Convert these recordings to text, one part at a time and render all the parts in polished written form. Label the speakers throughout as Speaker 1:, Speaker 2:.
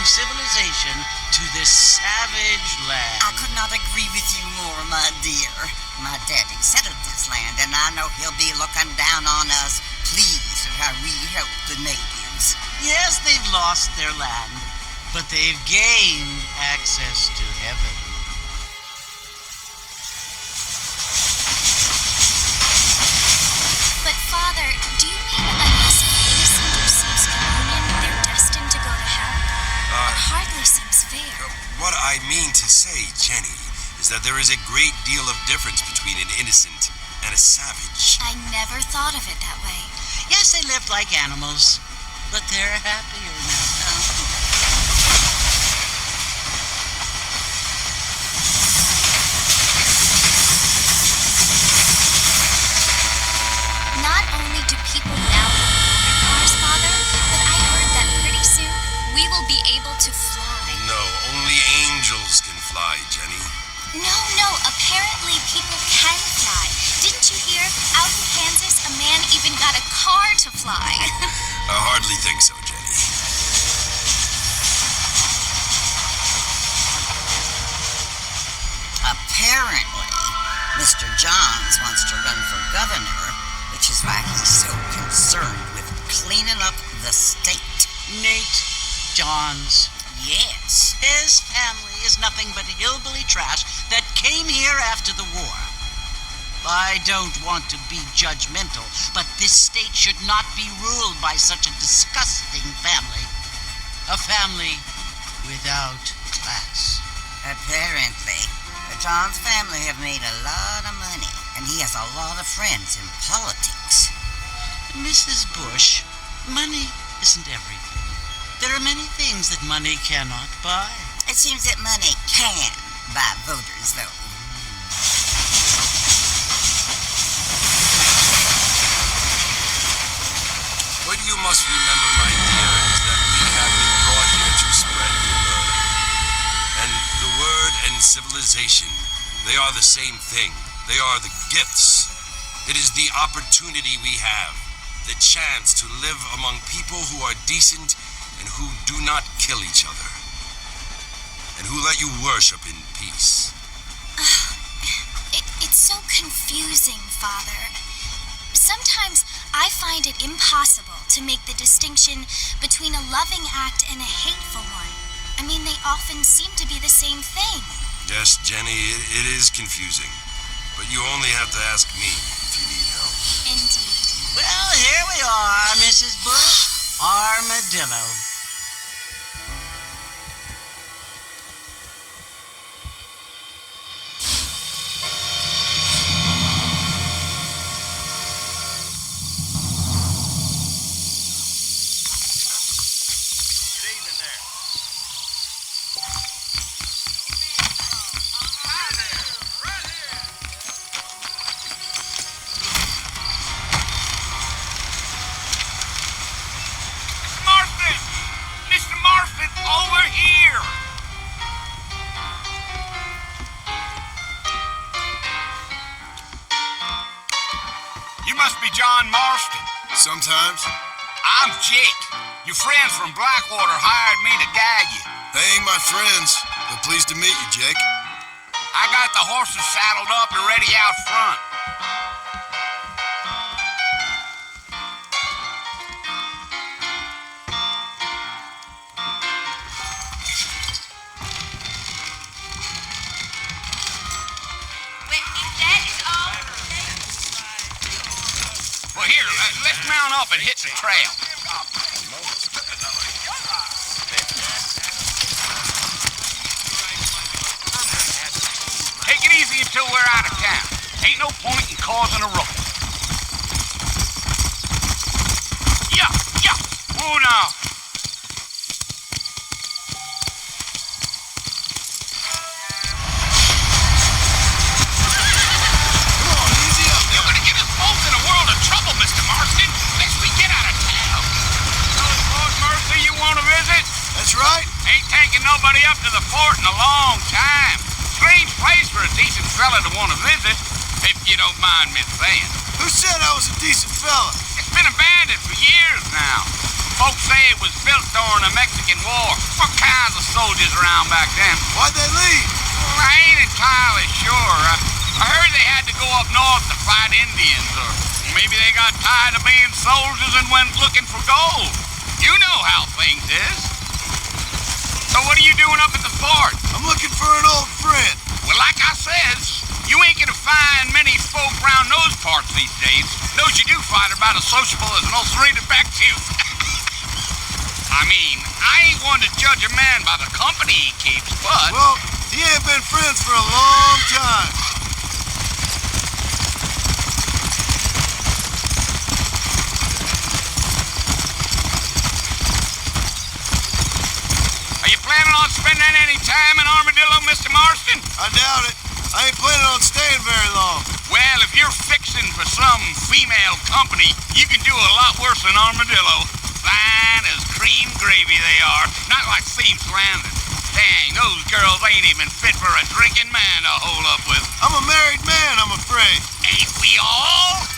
Speaker 1: civilization to this savage land.
Speaker 2: I could not agree with you more, my dear. My daddy settled this land, and I know he'll be looking down on us, pleased at how we help the natives.
Speaker 1: Yes, they've lost their land, but they've gained access to heaven.
Speaker 3: But, Father, do you mean unless an innocent receives communion, they're destined to go to hell? It hardly seems fair.
Speaker 4: What I mean to say, Jenny, is that there is a great deal of difference between an innocent and a savage.
Speaker 3: I never thought of it that way.
Speaker 1: Yes, they lived like animals, but they're happier now.
Speaker 3: Not only do people now have motor cars, Father, but I heard that pretty soon we will be able to fly.
Speaker 4: No, only angels can fly, Jenny.
Speaker 3: No, apparently people can fly. Didn't you hear? Out in Kansas, a man even got a car to fly.
Speaker 4: I hardly think so, Jenny.
Speaker 2: Apparently, Mr. Johns wants to run for governor, which is why he's so concerned with cleaning up the state.
Speaker 1: Nate Johns.
Speaker 2: Yes.
Speaker 1: His family is nothing but hillbilly trash that came here after the war. I don't want to be judgmental, but this state should not be ruled by such a disgusting family. A family without class.
Speaker 2: Apparently, the Johns family have made a lot of money, and he has a lot of friends in politics.
Speaker 1: Mrs. Bush, money isn't everything. There are many things that money cannot buy.
Speaker 2: It seems that money can buy voters, though.
Speaker 4: What you must remember, my dear, is that we have been brought here to spread the word. And the word and civilization, they are the same thing. They are the gifts. It is the opportunity we have, the chance to live among people who are decent and who do not kill each other, and who let you worship in peace.
Speaker 3: It's so confusing, Father. Sometimes I find it impossible to make the distinction between a loving act and a hateful one. I mean, they often seem to be the same thing.
Speaker 4: Yes, Jenny, it is confusing. But you only have to ask me if you need help.
Speaker 3: Indeed.
Speaker 1: Well, here we are, Mrs. Bush. Armadillo.
Speaker 5: John Marston.
Speaker 4: Sometimes.
Speaker 5: I'm Jake. Your friends from Blackwater hired me to guide you.
Speaker 4: They ain't my friends, but pleased to meet you, Jake.
Speaker 5: I got the horses saddled up and ready out front. Well, here, let's mount up and hit the trail. Take it easy until we're out of town. Ain't no point in causing a ruckus. Yeah. Whoa now.
Speaker 4: Right?
Speaker 5: Ain't taken nobody up to the fort in a long time. Strange place for a decent fella to want to visit, if you don't mind me saying.
Speaker 4: Who said I was a decent fella?
Speaker 5: It's been abandoned for years now. Folks say it was built during the Mexican War. All kinds of soldiers around back then.
Speaker 6: Why'd they leave?
Speaker 5: Well, I ain't entirely sure. I heard they had to go up north to fight Indians, or maybe they got tired of being soldiers and went looking for gold. You know how things is. So what are you doing up at the fort?
Speaker 6: I'm looking for an old friend.
Speaker 5: Well, like I says, you ain't gonna find many folk round those parts these days. Those you do find are about as sociable as an ulcerated back tooth. I mean, I ain't one to judge a man by the company he keeps, but...
Speaker 6: Well, he ain't been friends for a long time.
Speaker 5: Are you planning on spending any time in Armadillo, Mr. Marston?
Speaker 6: I doubt it. I ain't planning on staying very long.
Speaker 5: Well, if you're fixing for some female company, you can do a lot worse than Armadillo. Fine as cream gravy they are, not like Thieves Landing. Dang, those girls ain't even fit for a drinking man to hole up with.
Speaker 6: I'm a married man, I'm afraid.
Speaker 5: Ain't we all?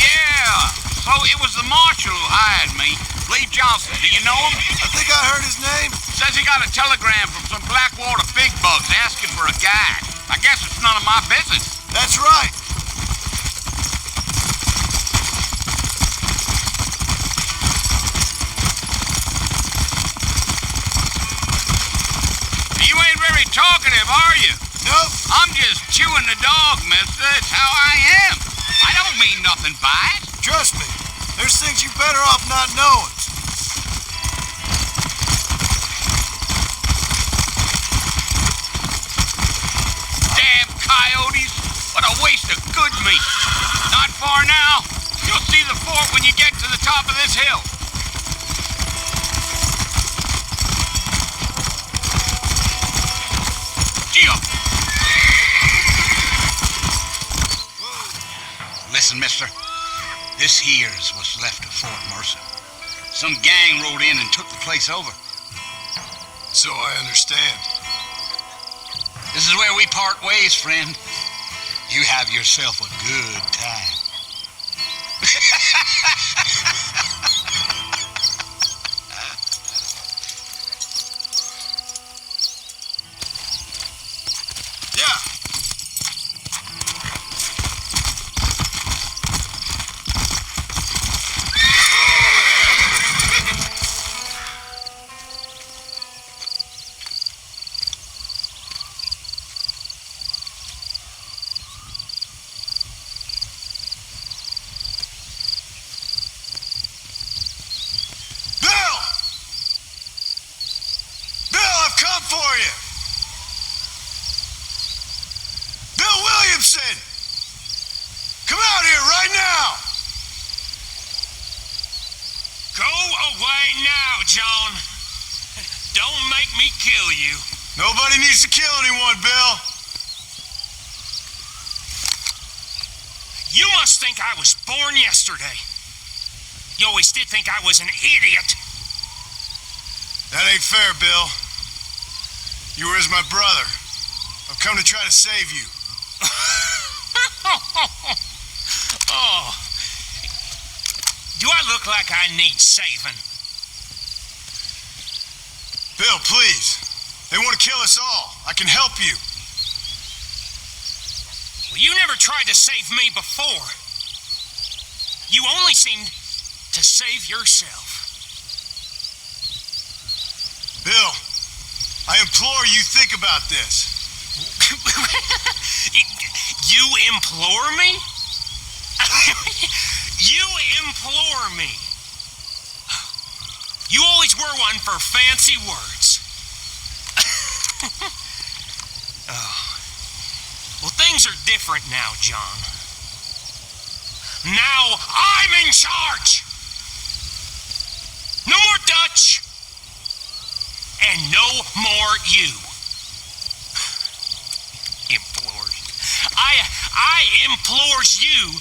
Speaker 5: Yeah, so it was the marshal who hired me. Lee Johnson, do you know him?
Speaker 6: I think I heard his name.
Speaker 5: Says he got a telegram from some Blackwater big bugs asking for a guide. I guess it's none of my business.
Speaker 6: That's right.
Speaker 5: You ain't very talkative, are you?
Speaker 6: Nope.
Speaker 5: I'm just chewing the dog, mister. It's how I am. I don't mean nothing by it.
Speaker 6: Trust me. There's things you better off not knowing.
Speaker 5: Damn coyotes. What a waste of good meat. Not far now. You'll see the fort when you get to the top of this hill. Gee up. Listen, mister. This here's what's left of Fort Mercer. Some gang rode in and took the place over.
Speaker 6: So I understand.
Speaker 5: This is where we part ways, friend. You have yourself a good time.
Speaker 6: Yeah. Bill! Bill, I've come for you! Bill Williamson! Come out here right now!
Speaker 7: Go away now, John. Don't make me kill you.
Speaker 6: Nobody needs to kill anyone, Bill.
Speaker 7: You must think I was born yesterday. You always did think I was an idiot.
Speaker 6: That ain't fair, Bill. You were as my brother. I've come to try to save you.
Speaker 7: Oh. Do I look like I need saving?
Speaker 6: Bill, please. They want to kill us all. I can help you.
Speaker 7: Well, you never tried to save me before. You only seemed to save yourself.
Speaker 6: Bill, I implore you think about this.
Speaker 7: You implore me? You implore me. You always were one for fancy words. Oh. Well, things are different now, John. Now I'm in charge. No more Dutch. And no more you. Implores. I implores you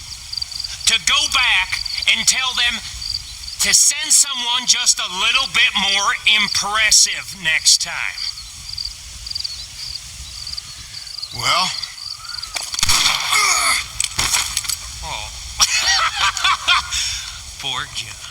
Speaker 7: to go back and tell them to send someone just a little bit more impressive next time.
Speaker 6: Well?
Speaker 7: Oh. Poor John.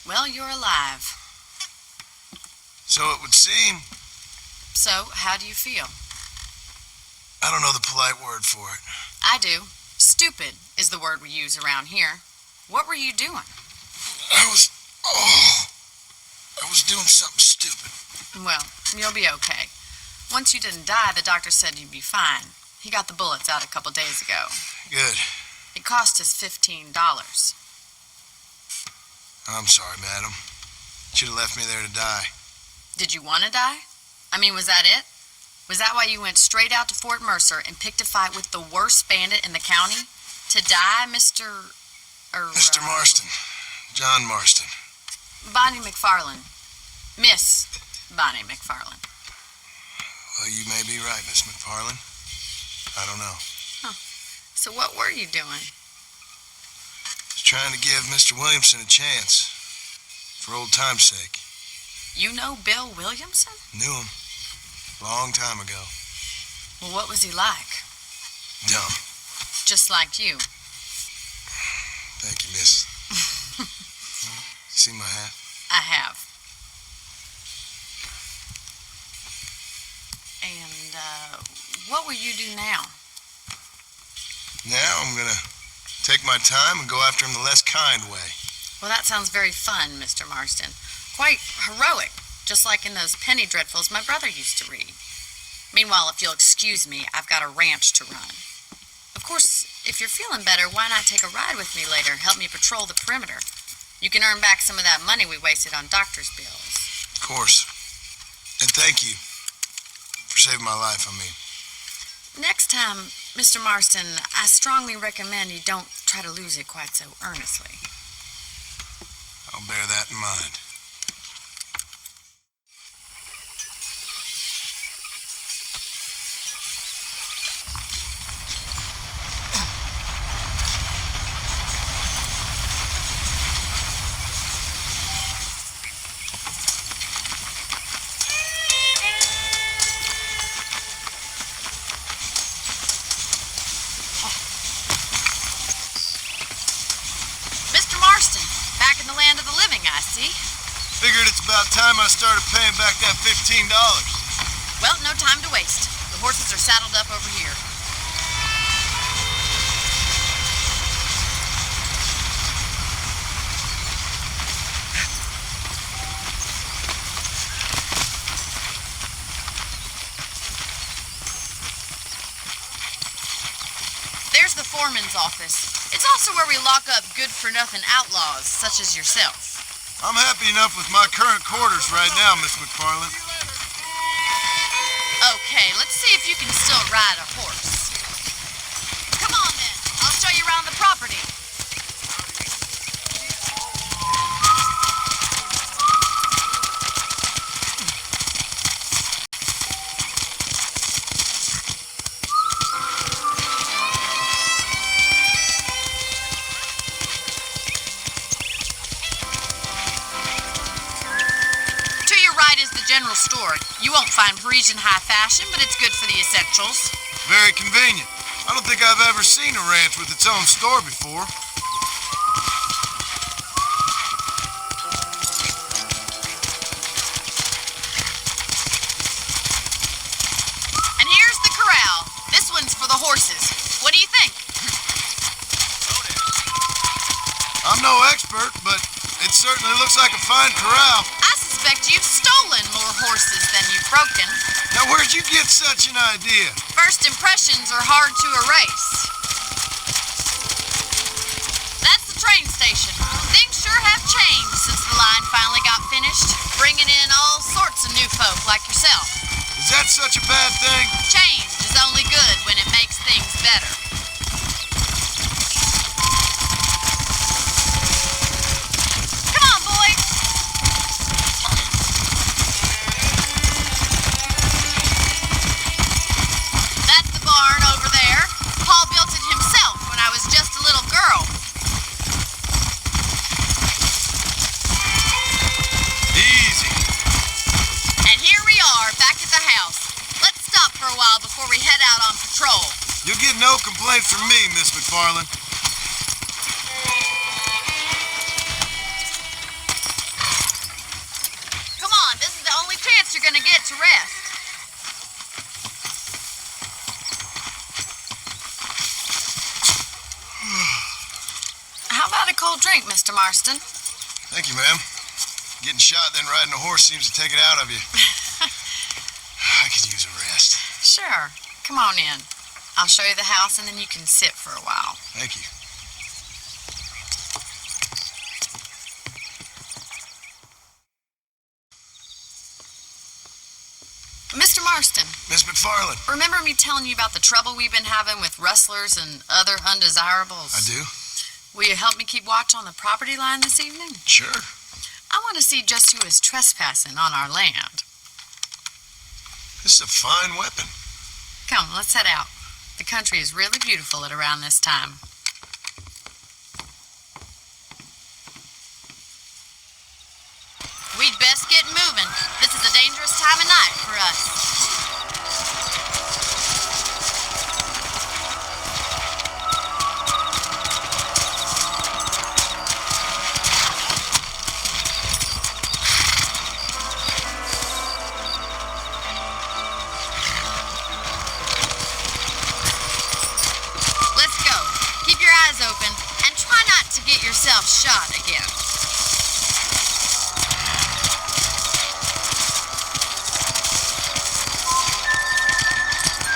Speaker 8: Well, you're alive.
Speaker 6: So it would seem.
Speaker 8: So, how do you feel?
Speaker 6: I don't know the polite word for it.
Speaker 8: I do. Stupid is the word we use around here. What were you doing?
Speaker 6: I was doing something stupid.
Speaker 8: Well, you'll be okay. Once you didn't die, the doctor said you'd be fine. He got the bullets out a couple days ago.
Speaker 6: Good.
Speaker 8: It cost us $15.
Speaker 6: I'm sorry, madam. Should have left me there to die.
Speaker 8: Did you want to die? I mean, was that it? Was that why you went straight out to Fort Mercer and picked a fight with the worst bandit in the county? To die, Mr.
Speaker 6: Mr. Marston. John Marston.
Speaker 8: Bonnie McFarland. Miss Bonnie McFarland.
Speaker 6: Well, you may be right, Miss McFarland. I don't know.
Speaker 8: So what were you doing?
Speaker 6: Just trying to give Mr. Williamson a chance. For old time's sake.
Speaker 8: You know Bill Williamson?
Speaker 6: Knew him. Long time ago.
Speaker 8: Well, what was he like?
Speaker 6: Dumb.
Speaker 8: Just like you.
Speaker 6: Thank you, miss. See my hat?
Speaker 8: I have. And, what will you do now?
Speaker 6: Now I'm gonna take my time and go after him the less kind way.
Speaker 8: Well, that sounds very fun, Mr. Marston. Quite heroic, just like in those penny dreadfuls my brother used to read. Meanwhile, if you'll excuse me, I've got a ranch to run. Of course, if you're feeling better, why not take a ride with me later? Help me patrol the perimeter. You can earn back some of that money we wasted on doctor's bills.
Speaker 6: Of course. And thank you for saving my life, I mean.
Speaker 8: Next time, Mr. Marston, I strongly recommend you don't try to lose it quite so earnestly.
Speaker 6: I'll bear that in mind.
Speaker 8: Mr. Marston, back in the land of the living, I see.
Speaker 6: Figured it's about time I started paying back that $15.
Speaker 8: Well, no time to waste. The horses are saddled up over here. There's the foreman's office. It's also where we lock up good-for-nothing outlaws, such as yourself.
Speaker 6: I'm happy enough with my current quarters right now, Miss McFarland.
Speaker 8: Okay, let's see if you can still ride a horse. Come on, then. I'll show you around the property. To your right is the general store. You won't find Parisian high fashion, but it's good for the essentials.
Speaker 6: Very convenient. I don't think I've ever seen a ranch with its own store before. certainly looks like a fine corral.
Speaker 8: I suspect you've stolen more horses than you've broken.
Speaker 6: Now, where'd you get such an idea?
Speaker 8: First impressions are hard to erase. That's the train station. Things sure have changed since the line finally got finished, bringing in all sorts of new folk like yourself.
Speaker 6: Is that such a bad thing?
Speaker 8: Change is only good when it makes things better. Come on, boys. That's the barn over there. Paul built it himself when I was just a little girl.
Speaker 6: Easy.
Speaker 8: And here we are, back at the house. Let's stop for a while before we head out on patrol.
Speaker 6: You'll get no complaints from me, Miss McFarland.
Speaker 8: Come on, this is the only chance you're gonna get to rest. How about a cold drink, Mr. Marston?
Speaker 6: Thank you, ma'am. Getting shot, then riding a horse seems to take it out of you. I could use a rest.
Speaker 8: Sure. Come on in. I'll show you the house and then you can sit for a while.
Speaker 6: Thank you.
Speaker 8: Mr. Marston,
Speaker 6: Miss McFarland.
Speaker 8: remember me telling you about the trouble we've been having with rustlers and other undesirables?
Speaker 6: I do?
Speaker 8: Will you help me keep watch on the property line this evening?
Speaker 6: Sure.
Speaker 8: I want to see just who is trespassing on our land.
Speaker 6: This is a fine weapon.
Speaker 8: Come, let's head out. The country is really beautiful at around this time. We'd best get moving. This is a dangerous time of night for us. Let's go. Keep your eyes open and try not to get yourself shot again.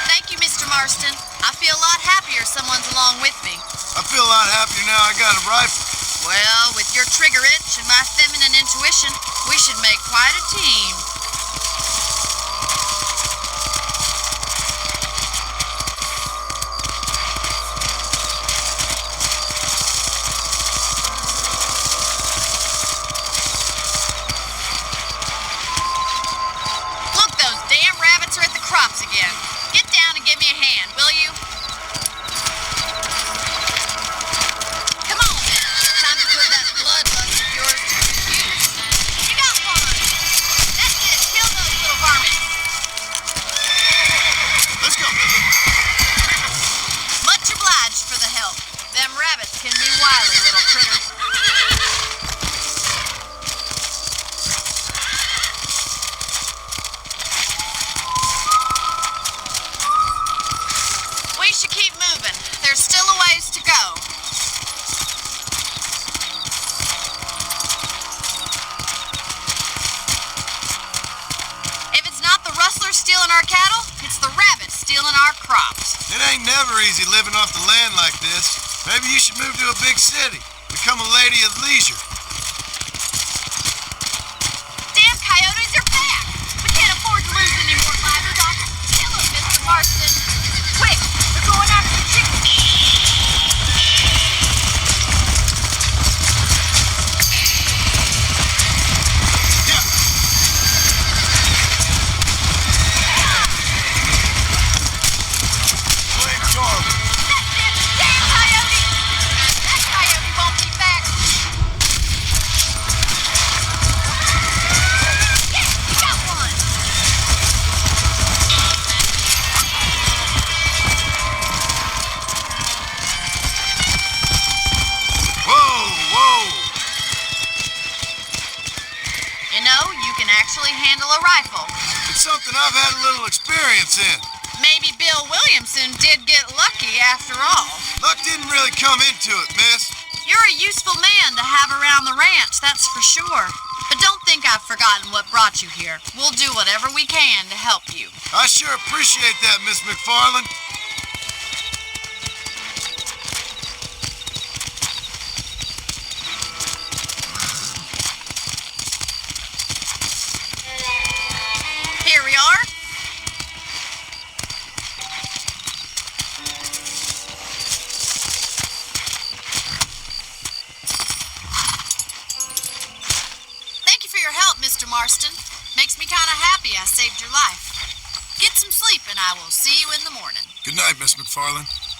Speaker 8: Thank you, Mr. Marston. I feel a lot happier someone's along with me.
Speaker 6: I feel a lot happier now I got a rifle.
Speaker 8: Well, with your trigger itch and my feminine intuition, we should make quite a team. Look, those damn rabbits are at the crops again. Get down and give me a hand, will you? Come on, time to put that bloodlust of yours to good use. You got one. That's it. Kill those little varmints.
Speaker 6: Let's go.
Speaker 8: Much obliged for the help. Them rabbits can be wily little critters. We should keep moving. There's still a ways to go. If it's not the rustlers stealing our cattle, it's the rabbits stealing our crops.
Speaker 6: It ain't never easy living off the land like this. Maybe you should move to a big city. Become a lady of leisure.
Speaker 8: Damn coyotes are back! We can't afford to lose any more livestock. Kill them, Mr. Marston. Quick, we're going after the chickens.
Speaker 6: Yeah. Blame Charlie.
Speaker 8: That's it! Damn coyote! That coyote won't be back. Yeah, you got one.
Speaker 6: Whoa.
Speaker 8: You know, you can actually handle a rifle.
Speaker 6: It's something I've had a little experience in.
Speaker 8: Maybe Bill Williamson did get lucky after all.
Speaker 6: Luck didn't really come into it, miss.
Speaker 8: You're You're a useful man to have around the ranch, that's for sure. But don't think I've forgotten what brought you here. We'll do whatever we can to help you.
Speaker 6: I sure appreciate that, Miss McFarland.
Speaker 8: Here we are. Thank you for your help, Mr. Marston. Makes me kind of happy I saved your life. Get some sleep and I will see you in the morning.
Speaker 6: Good night, Miss McFarland.